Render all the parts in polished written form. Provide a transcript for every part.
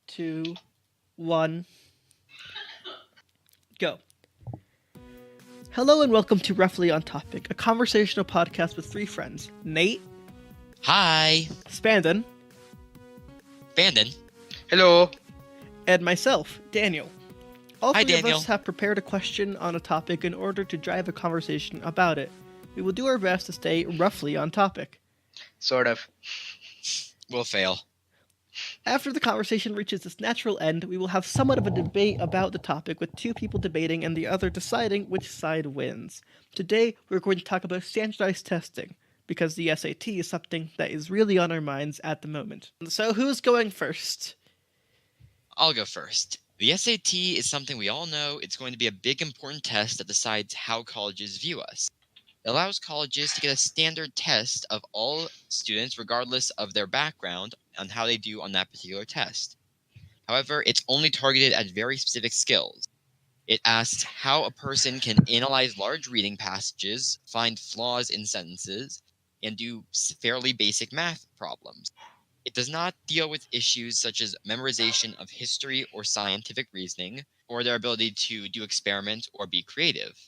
two, one, go. Hello and welcome to Roughly on Topic, a conversational podcast with three friends: Nate, Hi, Spandon, Bandon. Hello. and myself, Daniel. All Hi, three of Daniel. us have prepared a question on a topic in order to drive a conversation about it. We will do our best to stay roughly on topic. Sort of. We'll fail. After the conversation reaches its natural end, we will have somewhat of a debate about the topic, with two people debating and the other deciding which side wins. Today, we're going to talk about standardized testing, because the SAT is something that is really on our minds at the moment. So, who's going first? I'll go first. The SAT is something we all know. It's going to be a big important test that decides how colleges view us. It allows colleges to get a standard test of all students, regardless of their background, on how they do on that particular test. However, it's only targeted at very specific skills. It asks how a person can analyze large reading passages, find flaws in sentences, and do fairly basic math problems. It does not deal with issues such as memorization of history or scientific reasoning, or their ability to do experiments or be creative.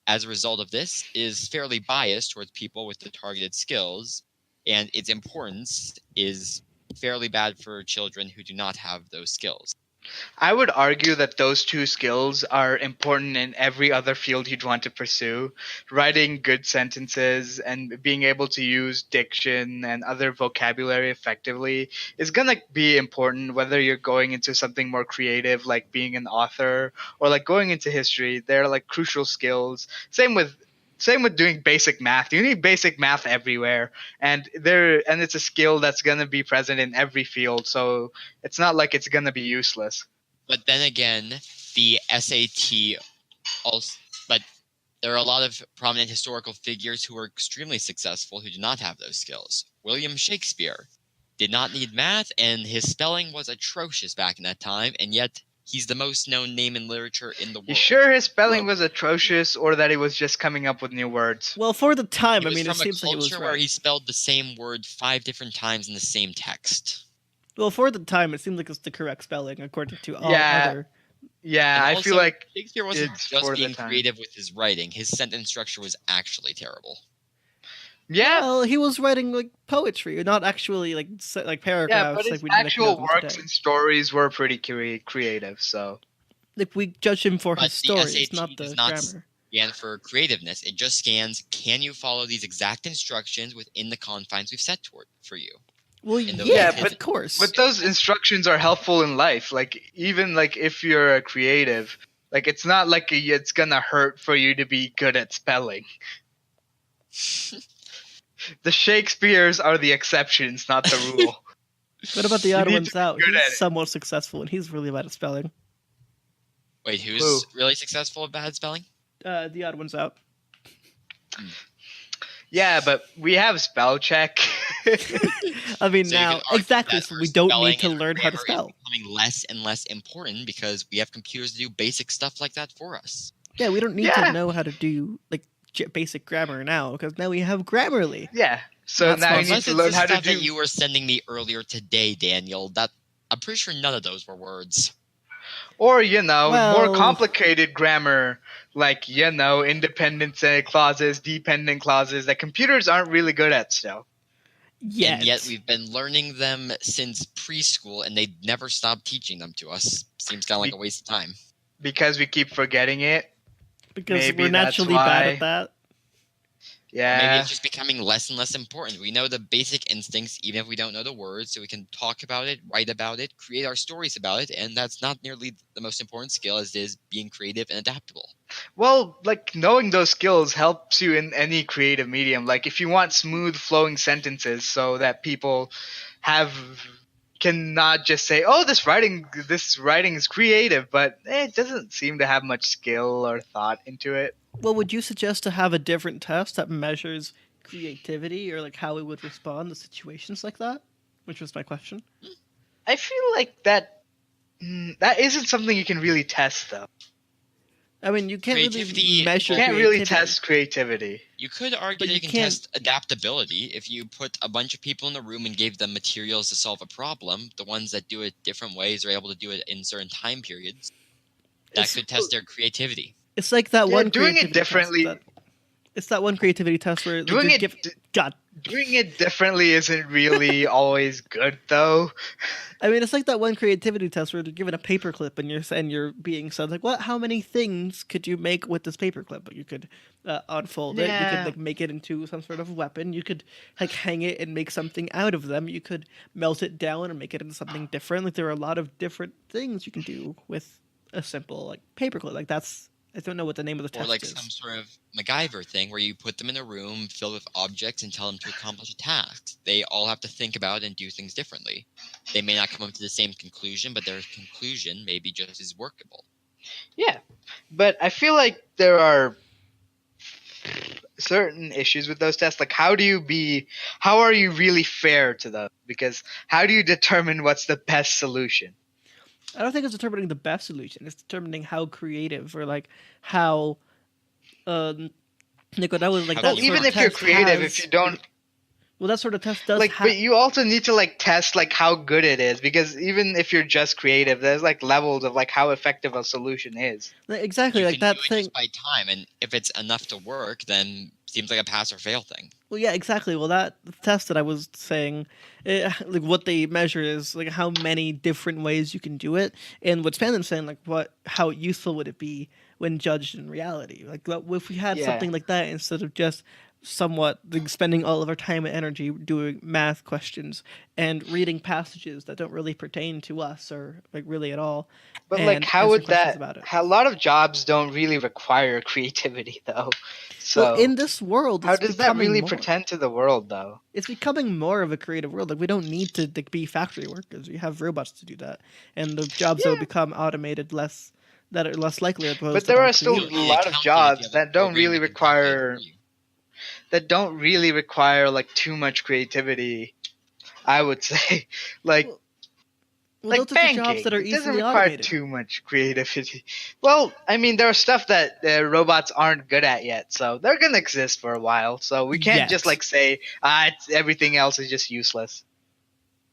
As a result of this, it is fairly biased towards people with the targeted skills, and its importance is fairly bad for children who do not have those skills. I would argue that those two skills are important in every other field you'd want to pursue. Writing good sentences and being able to use diction and other vocabulary effectively is going to be important whether you're going into something more creative like being an author or like going into history. They're like crucial skills. Same with doing basic math. You need basic math everywhere, and it's a skill that's gonna be present in every field. So it's not like it's gonna be useless. But then again, the SAT also, but there are a lot of prominent historical figures who were extremely successful who did not have those skills. William Shakespeare did not need math, and his spelling was atrocious back in that time, and yet he's the most known name in literature in the world. You sure his spelling Well- was atrocious, or that he was just coming up with new words? Well, for the time, He was it from seems a like it was culture where right. he spelled the same word 5 different times in the same text. Well, for the time, it seemed like it's the correct spelling, according to all Yeah. other... Yeah, And I also, feel like Shakespeare wasn't it's just for the being time. creative with his writing. His sentence structure was actually terrible. yeah, Well, he was writing, like, poetry, not actually, like, yeah, paragraphs, but his like we like actual know them works today. and stories were pretty creative. So Like, we judge him for But his the stories, SAT not the does not grammar. scan for creativeness. It just scans, can you follow these exact instructions within the confines we've set toward for you? Well, in those yeah, activities. of course. But those instructions are helpful in life. Like even like if you're a creative, like it's not like it's gonna hurt for you to be good at spelling. The Shakespeares are the exceptions, not the rule. What about the You odd need ones to be out? good at He's it. somewhat successful, and he's really bad at spelling. Wait, who's Who? really successful at bad spelling? The odd ones out. Yeah, but we have spell check. I mean, So you now could argue exactly. that So our we don't spelling need to and our learn how to grammar spell. is becoming less and less important because we have computers to do basic stuff like that for us. Yeah, we don't need Yeah. to know how to do like basic grammar now because now we have Grammarly. Yeah. So Not now you sponsor. need Unless to it's learn the how to stuff do. that you were sending me earlier today, Daniel. That I'm pretty sure none of those were words. Or, more Well- complicated grammar, like, independent clauses, dependent clauses that computers aren't really good at still. Yet. And yet we've been learning them since preschool, and they never stopped teaching them to us. Seems kind of like a waste of time. Because we keep forgetting it. because maybe we're that's naturally bad why. at that. Yeah. Maybe it's just becoming less and less important. We know the basic instincts, even if we don't know the words, so we can talk about it, write about it, create our stories about it, and that's not nearly the most important skill as it is being creative and adaptable. Well, like, knowing those skills helps you in any creative medium. Like, if you want smooth flowing sentences so that people can not just say, "Oh, this writing is creative," but it doesn't seem to have much skill or thought into it. Well, would you suggest to have a different test that measures creativity or like how we would respond to situations like that? Which was my question. I feel like that isn't something you can really test, though. I mean, you can't really Creativity- measure You can't creativity. really test creativity. You could argue But that you you can can't- test adaptability if you put a bunch of people in a room and gave them materials to solve a problem. The ones that do it different ways are able to do it in certain time periods. That It's- could test their creativity. It's like that Yeah, one doing it creativity test differently- it's that one creativity test where like, Doing you it give, God. Doing it differently isn't really always good, though. I mean, it's like that one creativity test where they're given a paperclip and you're being said like, "What? How many things could you make with this paperclip?" But you could unfold it. You Yeah. could like make it into some sort of weapon. You could like hang it and make something out of them. You could melt it down and make it into something different. Like there are a lot of different things you can do with a simple like paperclip. Like that's I don't know what the name of the Or test like is. some sort of MacGyver thing where you put them in a room filled with objects and tell them to accomplish a task. They all have to think about and do things differently. They may not come up to the same conclusion, but their conclusion may be just as workable. Yeah, but I feel like there are certain issues with those tests. Like, how are you really fair to them? Because how do you determine what's the best solution? I don't think it's determining the best solution. It's determining how creative or like how like what I was like How that Well, sort even sort of if you're test creative, has- if you don't well, that sort of test does like, have but you also need to like test like how good it is, because even if you're just creative, there's like levels of like how effective a solution is. exactly You like can that do it thing. just by time, and if it's enough to work, then seems like a pass or fail thing. Well, yeah, exactly. Well, that test that I was saying, like what they measure is like how many different ways you can do it, and what Spanden's saying, like how useful would it be when judged in reality? Like what if we had Yeah. something like that instead of just somewhat like, spending all of our time and energy doing math questions and reading passages that don't really pertain to us or like really at all. But and like, how answer would questions that? about it. A lot of jobs don't really require creativity, though. So Well, in this world, how it's does that becoming really more. pretend to the world, though? It's becoming more of a creative world. Like we don't need to like, be factory workers. We have robots to do that, and the jobs that will Yeah. become automated that are less likely. Opposed But to there more are still creative. a lot of jobs that don't really require like too much creativity. I would say, like Well, like those are the banking, jobs that are it doesn't easily require automated. too much creativity. Well, I mean, there are stuff that robots aren't good at yet, so they're gonna exist for a while. So we can't just Yet. like say everything else is just useless.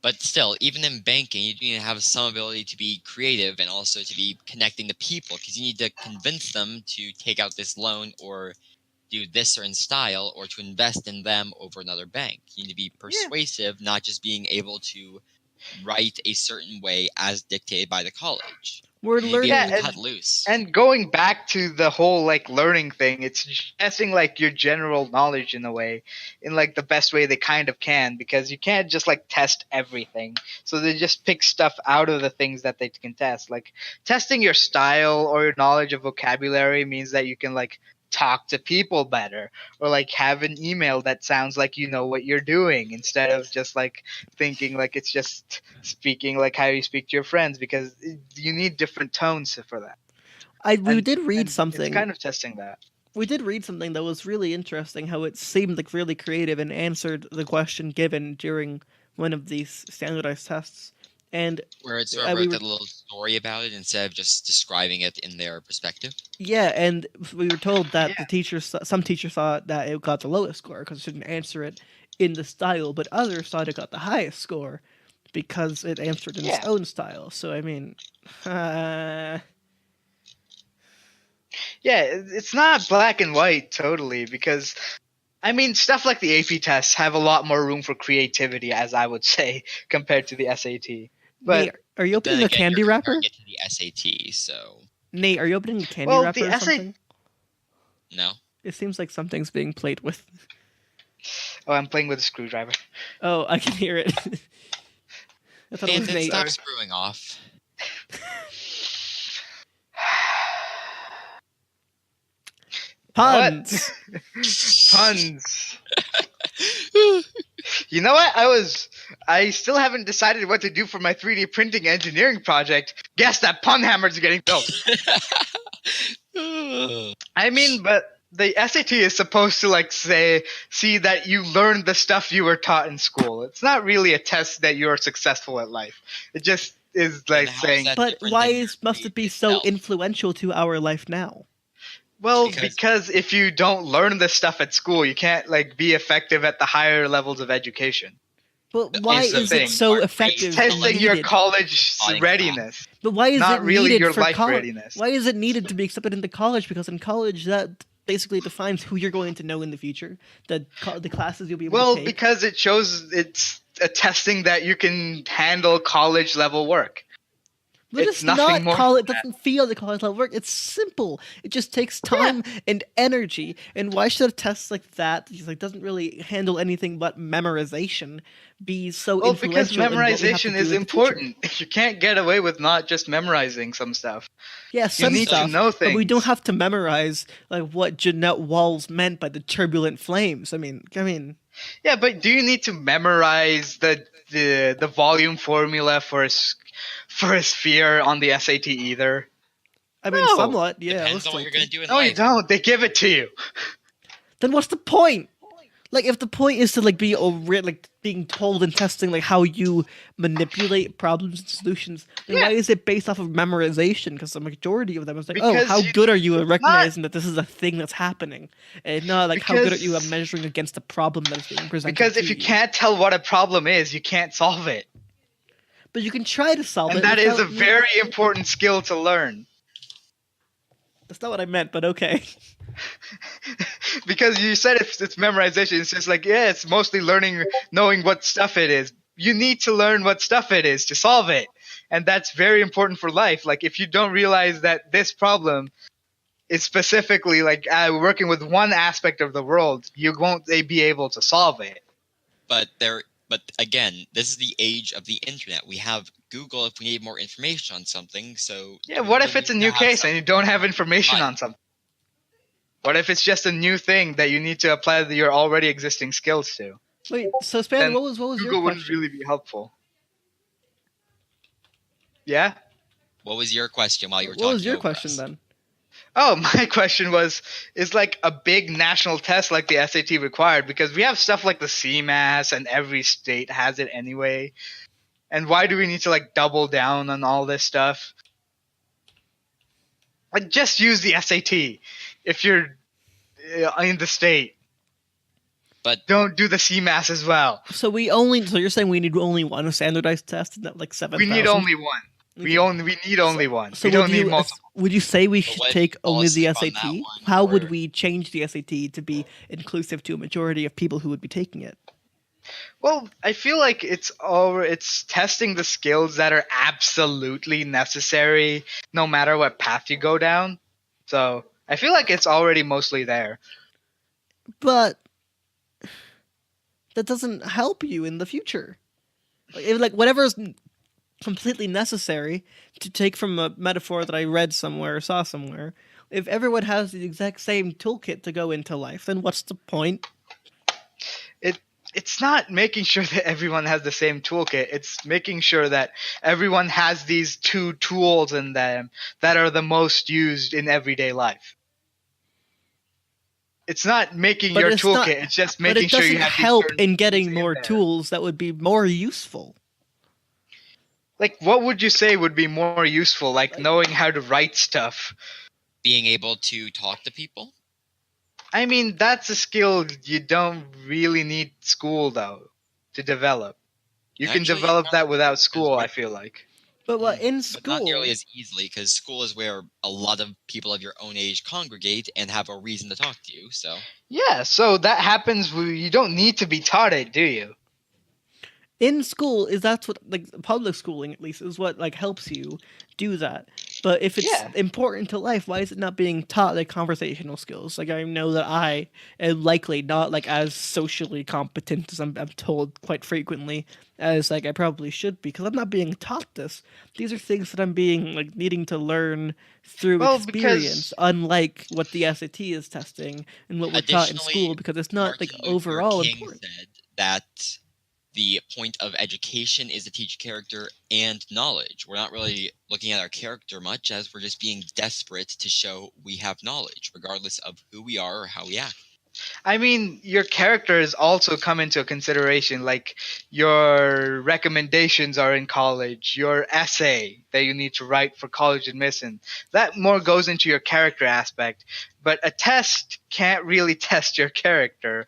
But still, even in banking, you need to have some ability to be creative and also to be connecting to people, because you need to convince them to take out this loan or do this certain style or to invest in them over another bank. You need to be persuasive, not just being able to write a certain way as dictated by the college. We're You need to be learning. able to and- cut loose. And going back to the whole like learning thing, it's testing like your general knowledge in a way, in like the best way they kind of can, because you can't just like test everything. So they just pick stuff out of the things that they can test. Like testing your style or your knowledge of vocabulary means that you can like talk to people better, or like have an email that sounds like you know what you're doing, instead of just like thinking like it's just speaking like how you speak to your friends, because you need different tones for that. We And- did read and something. It's kind of testing that. We did read something that was really interesting. How it seemed like really creative and answered the question given during one of these standardized tests. And Where it sort we of wrote were- that little story about it instead of just describing it in their perspective. yeah, and we were told that Yeah. some teachers thought that it got the lowest score because it didn't answer it in the style, but others thought it got the highest score because it answered in its Yeah. own style. So I mean, Yeah, it's not black and white totally, because I mean stuff like the AP tests have a lot more room for creativity, as I would say, compared to the SAT. But Nate, are you Then opening a again, candy you're wrapper? comparing it to the SAT, so Nate, are you opening a candy Well, wrapper the or SA something? no. It seems like something's being played with. oh, I'm playing with a screwdriver. Oh, I can hear it. I thought it was Phantom, Nate. stop screwing off. Puns. Tons. You know what? I still haven't decided what to do for my 3D printing engineering project. Guess that pun hammer's getting built. I mean, but the SAT is supposed to like see that you learned the stuff you were taught in school. It's not really a test that you're successful at life. It just is like how is saying, that But different why than your must it be so itself? influential to our life now? Well, Because because if you don't learn this stuff at school, you can't like be effective at the higher levels of education. But the why Is the is it thing. so Are effective It's raised and to, like, testing your needed? college Plotting readiness, But why is not it really needed your for life college? readiness. Why is it needed to be accepted into college? Because in college, that basically defines who you're going to know in the future. The classes you'll be able Well, to take. because it shows it's a testing that you can handle college level work. But it's it's nothing not more college. It than that. doesn't feel like college level work. It's simple. It just takes time and energy. And why should a test like that, just like doesn't really handle anything but memorization, be so Well, because influential in what we have to memorization do is in the future? important. You can't get away with not just memorizing some stuff. Yeah, You some need to stuff, know but we don't things. have to memorize like what Jeanette Walls meant by the turbulent flames. I mean, Yeah, but do you need to memorize the volume formula for for a sphere on the SAT either? No. somewhat. Yeah, depends let's on what still you're gonna do. do in No, you life. don't. They give it to you. Then what's the point? Like, if the point is to like be like being told and testing like how you manipulate problems and solutions, then Yeah. why is it based off of memorization? Because the majority of them is like, Because how you- good are you at not- recognizing that this is a thing that's happening, and not like how good are you at Because- measuring against the problem that is being presented. Because to if you can't tell what a problem is, you can't solve it. but you can try to solve And it. that is a without- very important skill to learn. That's not what I meant, but okay. Because you said if it's memorization, it's just like, yeah, it's mostly learning, knowing what stuff it is. You need to learn what stuff it is to solve it. And that's very important for life. Like, if you don't realize that this problem is specifically like working with one aspect of the world, you won't be able to solve it. But again, this is the age of the internet. We have Google if we need more information on something. So Yeah, you what really if it's a need to new have case some- and you don't have information Right. on something? What if it's just a new thing that you need to apply your already existing skills to? Wait, so Span, Then what was your Google wouldn't question? really be helpful. Yeah? What was your question while you were What talking? was your over question us? then? Oh, my question was, is like a big national test like the SAT required? Because we have stuff like the CMAS and every state has it anyway. And why do we need to like double down on all this stuff? Like, just use the SAT if you're in the state. But Don't do the CMAS as well. So you're saying we need only one standardized test, and not like 7,000? We need only one. We need only one. So we don't would need you, multiple. would you say we So should what take only the policy on that SAT? one, How would or- we change the SAT to be inclusive to a majority of people who would be taking it? Well, I feel like it's testing the skills that are absolutely necessary no matter what path you go down. So I feel like it's already mostly there. But that doesn't help you in the future. Like whatever is completely necessary, to take from a metaphor that I read somewhere or saw somewhere. If everyone has the exact same toolkit to go into life, then what's the point? It's not making sure that everyone has the same toolkit. It's making sure that everyone has these two tools in them that are the most used in everyday life. It's not making But your it's toolkit. not- It's just But making it sure doesn't you have these help certain in tools getting more there. tools that would be more useful. Like, what would you say would be more useful? Like knowing how to write stuff. being able to talk to people. I mean, that's a skill you don't really need school though to develop. You can Actually, develop no, that without because school, we- I feel like. But in But school, not nearly as easily, because school is where a lot of people of your own age congregate and have a reason to talk to you. So Yeah, so that happens. You don't need to be taught it, do you? in school is that's what like public schooling at least is what like helps you do that. But if it's Yeah. important to life, why is it not being taught like conversational skills? Like I know that I am likely not like as socially competent as I'm told quite frequently as like I probably should be because I'm not being taught this. These are things that I'm being like needing to learn through Well, experience, because- unlike what the SAT is testing and what we're taught in Additionally, school because it's not like Martin Luther overall King important. said that the point of education is to teach character and knowledge. We're not really looking at our character much, as we're just being desperate to show we have knowledge, regardless of who we are or how we act. I mean, your characters also come into consideration. Like your recommendations are in college, your essay that you need to write for college admission. That more goes into your character aspect. But a test can't really test your character,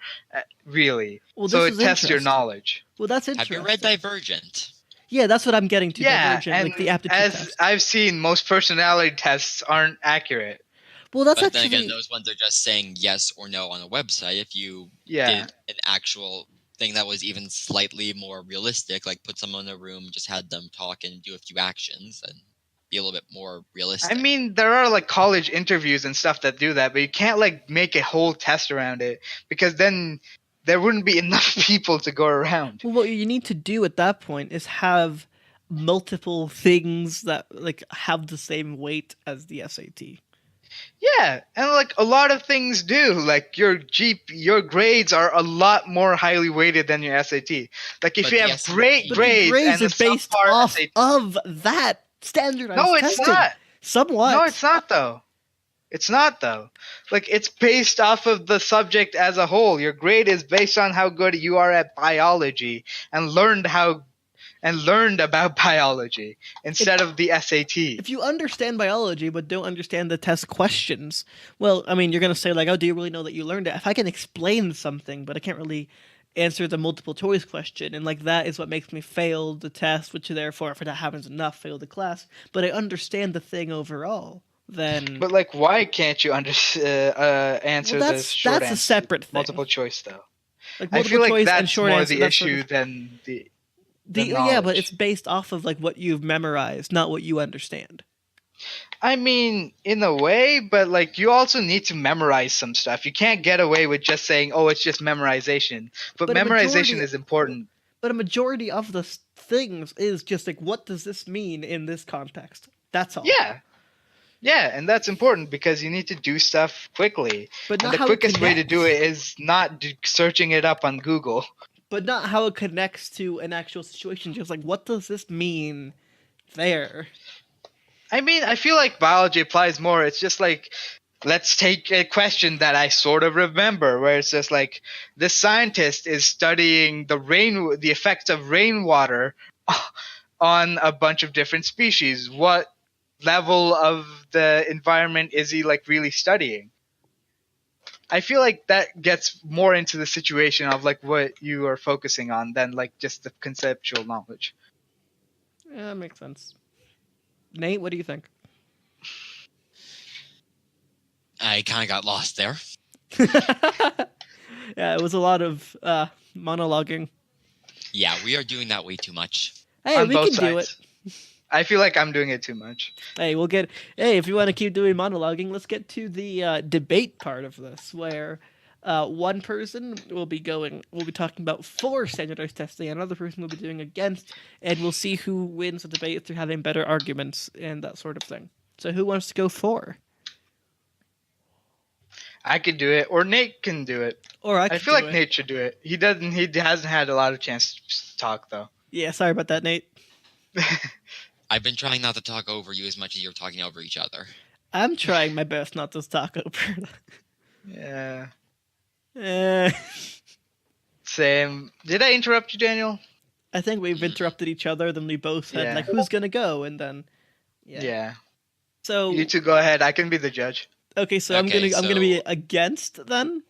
really. Well, So this it is tests your interesting. knowledge. Well, that's Have you read interesting. Divergent? Yeah, that's what I'm getting to. Yeah, Divergent, and like the aptitude as test. I've seen, most personality tests aren't accurate. Well, that's But then actually again, those ones are just saying yes or no on a website. If you Yeah. did an actual thing that was even slightly more realistic, like put someone in a room, just had them talk and do a few actions, and be a little bit more realistic. I mean, there are like college interviews and stuff that do that, but you can't like make a whole test around it because then there wouldn't be enough people to go around. well, what you need to do at that point is have multiple things that like have the same weight as the SAT. Yeah, and like a lot of things do. Like your grades are a lot more highly weighted than your SAT. Like if But you the have SAT great But grades the grades and are a based subpar off SAT. of that standardized No, it's testing. not. Somewhat. No, it's not though. It's not though. Like it's based off of the subject as a whole. Your grade is based on how good you are at biology and learned about biology instead of the SAT. If you understand biology but don't understand the test questions, well, I mean, you're going to say, like, oh, do you really know that you learned it? If I can explain something, but I can't really answer the multiple choice question, and, like, that is what makes me fail the test, which, therefore, if that happens enough, fail the class, but I understand the thing overall, then... But like, why can't you answer Well, the short that's answer? a separate thing. Multiple choice though. Like, I multiple feel like choice and that's short more answer, the that's sort issue of... than the Yeah, but knowledge. it's based off of, like, what you've memorized, not what you understand. I mean, in a way, but like you also need to memorize some stuff. You can't get away with just saying, "Oh, it's just memorization." But But a memorization majority- is important. But a majority of the things is just like, what does this mean in this context? That's all. Yeah. Yeah, and that's important because you need to do stuff quickly. But And not the how quickest it way to do connects. it is not searching it up on Google. But not how it connects to an actual situation. Just like, what does this mean there? I mean, I feel like biology applies more. It's just like, let's take a question that I sort of remember, where it's just like, this scientist is studying the effects of rainwater on a bunch of different species. What level of the environment is he like really studying? I feel like that gets more into the situation of like what you are focusing on than like just the conceptual knowledge. Yeah, that makes sense. Nate, what do you think? I kind of got lost there. Yeah, it was a lot of monologuing. Yeah, we are doing that way too much. Hey, On we both can do it. sides. I feel like I'm doing it too much. Hey, we'll get. Hey, if you want to keep doing monologuing, let's get to the debate part of this, where one person will be talking about for standardized testing, another person will be doing against, and we'll see who wins the debate through having better arguments and that sort of thing. So, who wants to go for? I could do it, or Nate can do it. Or I I could feel do like it. Nate should do it. He doesn't. He hasn't had a lot of chance to talk though. Yeah, sorry about that, Nate. I've been trying not to talk over you as much as you're talking over each other. I'm trying my best not to talk over. Yeah. Eh, Same. Did I interrupt you, Daniel? I think we've interrupted each other. Then we both said Yeah. like, "Who's gonna go?" And then, Yeah. So You two go ahead. I can be the judge. okay, so I'm Okay, gonna be so- against then.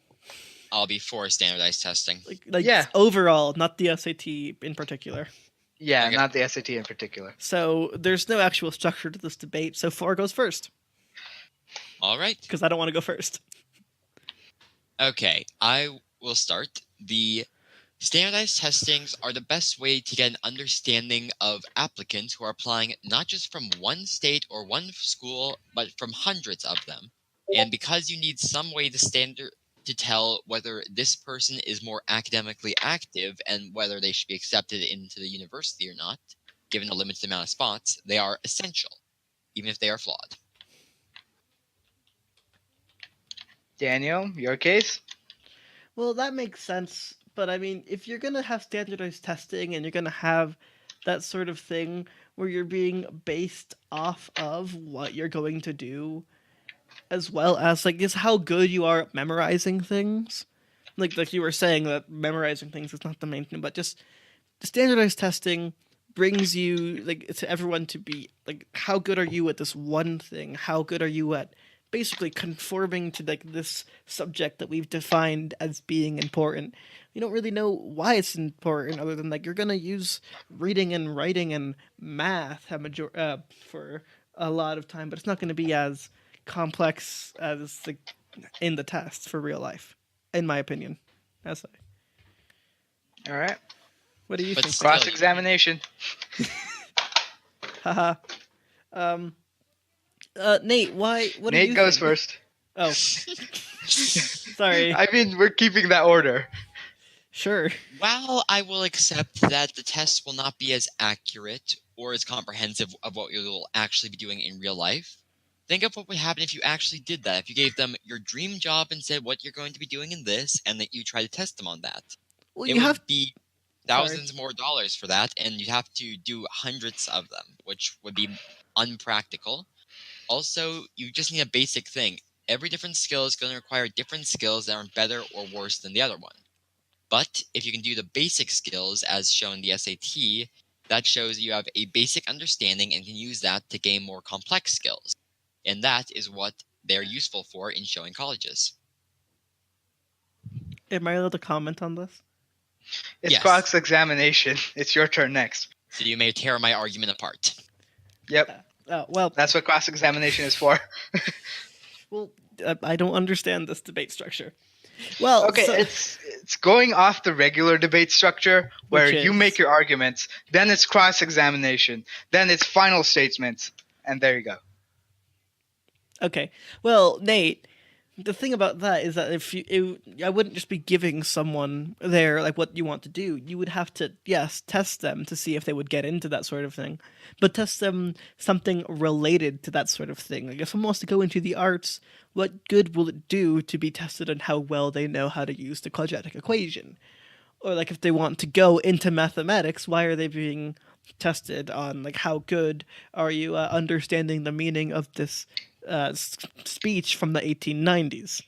I'll be for standardized testing. Like Yeah. overall, not the SAT in particular. Yeah, Okay. not the SAT in particular. So there's no actual structure to this debate. So 4 goes first All right. because I don't want to go first. Okay, I will start. The standardized testings are the best way to get an understanding of applicants who are applying not just from one state or one school, but from hundreds of them. And because you need some way to tell whether this person is more academically active and whether they should be accepted into the university or not, given the limited amount of spots, they are essential, even if they are flawed. Daniel, your case? Well, that makes sense. But I mean, if you're gonna have standardized testing and you're gonna have that sort of thing where you're being based off of what you're going to do, as well as like just how good you are at memorizing things, like you were saying that memorizing things is not the main thing, but just the standardized testing brings you like to everyone to be like, how good are you at this one thing? How good are you at basically conforming to like this subject that we've defined as being important? You don't really know why it's important other than like you're gonna use reading and writing and math for a lot of time, but it's not gonna be as complex as like in the tests for real life, in my opinion. That's All right. what do you But think? still- Cross examination. Haha. Um. Nate, why? What do Nate you goes think? first. Oh, sorry. I mean, we're keeping that order. Sure. While I will accept that the test will not be as accurate or as comprehensive of what you'll actually be doing in real life, think of what would happen if you actually did that. If you gave them your dream job and said what you're going to be doing in this, and that you try to test them on that. Well, It you would have. be Sorry. thousands more dollars for that, and you'd have to do hundreds of them, which would be unpractical. Also, you just need a basic thing. Every different skill is going to require different skills that are better or worse than the other one. But if you can do the basic skills as shown in the SAT, that shows you have a basic understanding and can use that to gain more complex skills. And that is what they're useful for in showing colleges. Am I allowed to comment on this? It's Yes. cross examination. It's your turn next. So you may tear my argument apart. Yep. Well, That's what cross examination is for. I don't understand this debate structure. Well, Okay, so- it's going off the regular debate structure where Which you is? make your arguments, then it's cross examination, then it's final statements, and there you go. Okay. Well, Nate, the thing about that is that I wouldn't just be giving someone there like what you want to do. You would have to, yes, test them to see if they would get into that sort of thing, but test them something related to that sort of thing. Like if someone wants to go into the arts, what good will it do to be tested on how well they know how to use the quadratic equation? Or like if they want to go into mathematics, why are they being tested on like how good are you understanding the meaning of this speech from the 1890s,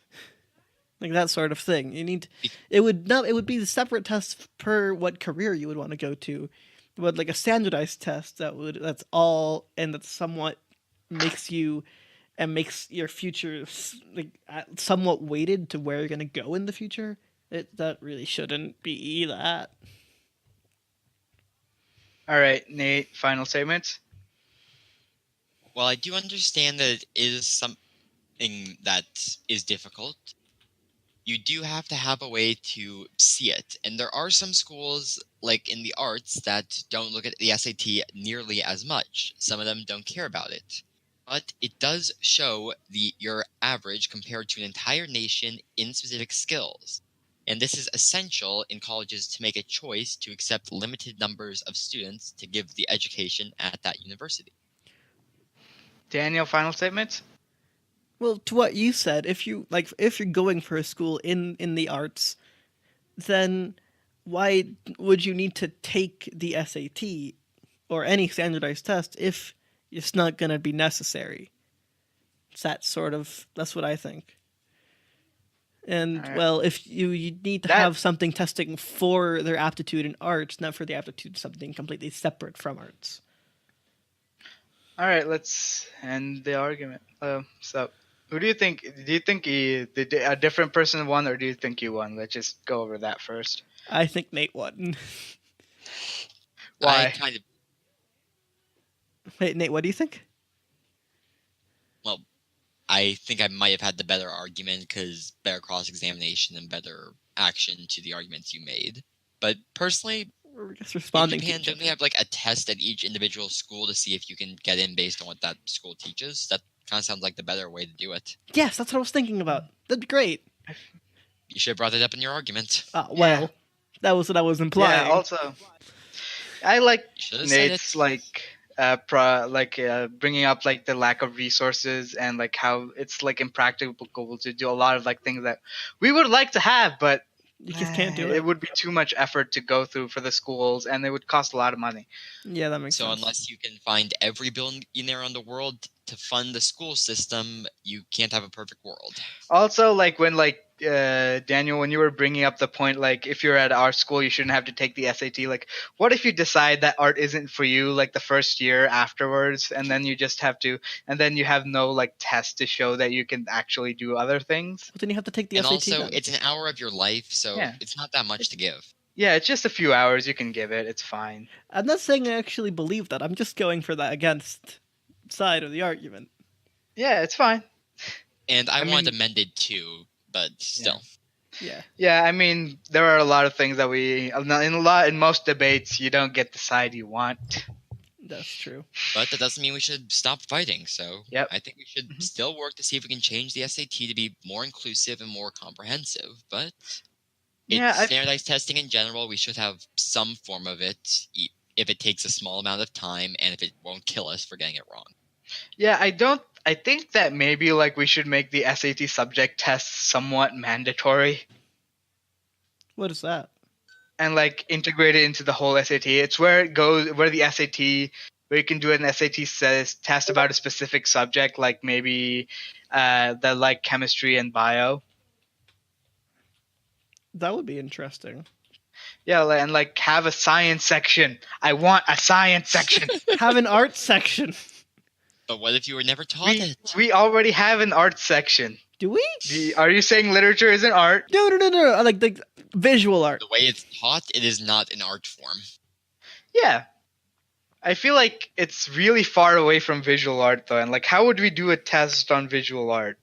like that sort of thing? You need it would be separate tests per what career you would want to go to, but like a standardized test that's all and that somewhat makes you and makes your future like somewhat weighted to where you're going to go in the future. That really shouldn't be that. All right, Nate, final statements. While I do understand that it is something that is difficult, you do have to have a way to see it. And there are some schools, like in the arts, that don't look at the SAT nearly as much. Some of them don't care about it. But it does show your average compared to an entire nation in specific skills. And this is essential in colleges to make a choice to accept limited numbers of students to give the education at that university. Daniel, final statements. Well, to what you said, if you're going for a school in the arts, then why would you need to take the SAT or any standardized test if it's not going to be necessary? That's what I think. And Alright. well, if you need to That- have something testing for their aptitude in arts, not for the aptitude of something completely separate from arts. All right, let's end the argument. So, who do you think? Do you think a different person won, or do you think you won? Let's just go over that first. I think Nate won. Why? I kind of Wait, Nate, what do you think? I think I might have had the better argument because better cross-examination and better action to the arguments you made. But personally, We're just in responding to Japan, each don't they other. have like a test at each individual school to see if you can get in based on what that school teaches? That kind of sounds like the better way to do it. Yes, that's what I was thinking about. That'd be great. You should have brought that up in your argument. Well, that was what I was implying. Yeah. Also, I like You should have said Nate's it. bringing up like the lack of resources and like how it's like impractical to do a lot of like things that we would like to have, but You just can't do It it. would be too much effort to go through for the schools, and it would cost a lot of money. Yeah, that makes So sense. unless you can find every billionaire in the world to fund the school system, you can't have a perfect world. Also, like when like Daniel, when you were bringing up the point, like if you're at our school, you shouldn't have to take the SAT. Like, what if you decide that art isn't for you, like the first year afterwards, and then you just have to, and then you have no like test to show that you can actually do other things? But then you have to take the And SAT. also, then. it's an hour of your life, so Yeah. it's not that much to give. Yeah, it's just a few hours. You can give it. It's fine. I'm not saying I actually believe that. I'm just going for that against side of the argument. Yeah, it's fine. And I, I want mean- amended too, but still. Yeah. Yeah, I mean, there are a lot of things that in most debates, you don't get the side you want. That's true. But that doesn't mean we should stop fighting. So Yep. I think we should Mhm. still work to see if we can change the SAT to be more inclusive and more comprehensive. But Yeah, it's I- standardized testing in general. We should have some form of it, if it takes a small amount of time and if it won't kill us for getting it wrong. Yeah, I think that maybe like we should make the SAT subject tests somewhat mandatory What is that? and like integrate it into the whole SAT. It's where the SAT, where you can do an SAT says test about a specific subject, like maybe the like chemistry and bio. That would be interesting. Yeah, and like have a science section. I want a science section. Have an art section. But what if you were never taught we, it? we already have an art section. Do we? Are you saying literature isn't art? No. Like the visual art. The way it's taught, it is not an art form. Yeah. I feel like it's really far away from visual art though, and like how would we do a test on visual art?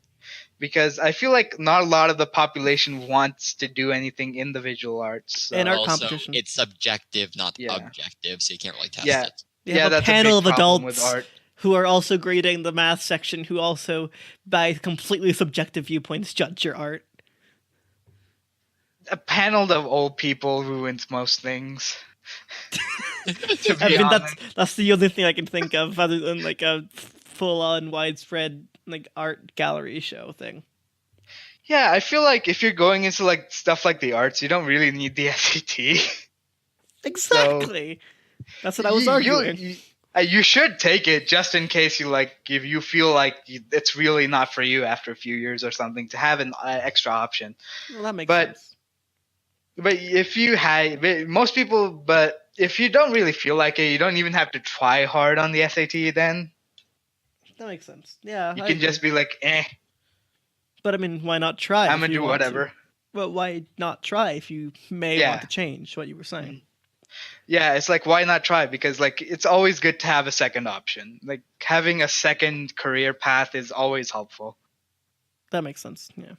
Because I feel like not a lot of the population wants to do anything in the visual arts. So. And art Also, competition. it's subjective, not Yeah. objective, so you can't really test Yeah. it. They yeah, have a that's panel a of big problem adults with art. who are also grading the math section, who also, by completely subjective viewpoints, judge your art. A panel of old people ruins most things. To I be mean, honest. that's the only thing I can think of other than like a full-on widespread like art gallery show thing. Yeah, I feel like if you're going into like stuff like the arts, you don't really need the SAT. Exactly. That's what I was You- arguing. You should take it just in case if you feel like it's really not for you after a few years or something, to have an extra option. Well, that makes but- sense. But if you but if you don't really feel like it, you don't even have to try hard on the SAT. Then That makes sense. Yeah. you I can agree. just be like, But I mean, why not try? I'm if gonna you do want to? whatever. Well, why not try if you may Yeah. want to change what you were saying? Yeah, it's like why not try? Because like it's always good to have a second option. Like having a second career path is always helpful. That makes sense. Yeah.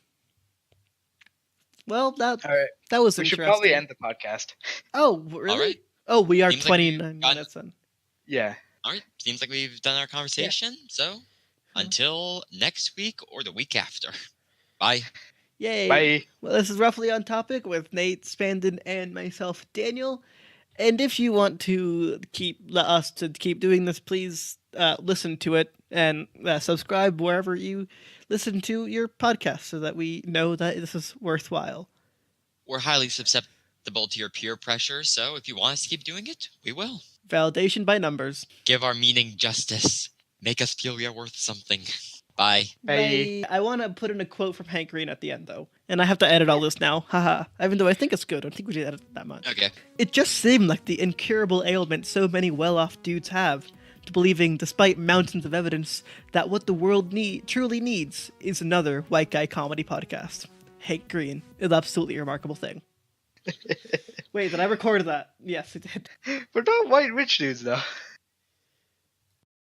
Well, that All right, that was we should interesting. probably end the podcast. Oh, really? All right. Oh, we are Seems like we've 29 gotten- minutes in. Yeah. All right. Seems like we've done our conversation. So until next week or the week after. Bye. Yay! Bye. Well, this is Roughly on Topic with Nate Spandon and myself, Daniel. And if you want to let us keep doing this, please listen to it and subscribe wherever you listen to your podcast, so that we know that this is worthwhile. We're highly susceptible to your peer pressure, so if you want us to keep doing it, we will. Validation by numbers. Give our meaning justice. Make us feel we are worth something. Bye. Bye. I want to put in a quote from Hank Green at the end, though, and I have to edit all this now. Haha. Even though I think it's good, I don't think we should edit that much. Okay. It just seemed like the incurable ailment so many well-off dudes have, to believing, despite mountains of evidence, that what the world truly needs is another white guy comedy podcast. Hank Green is absolutely a remarkable thing. Wait, did I record that? Yes, I did. But not white rich dudes though.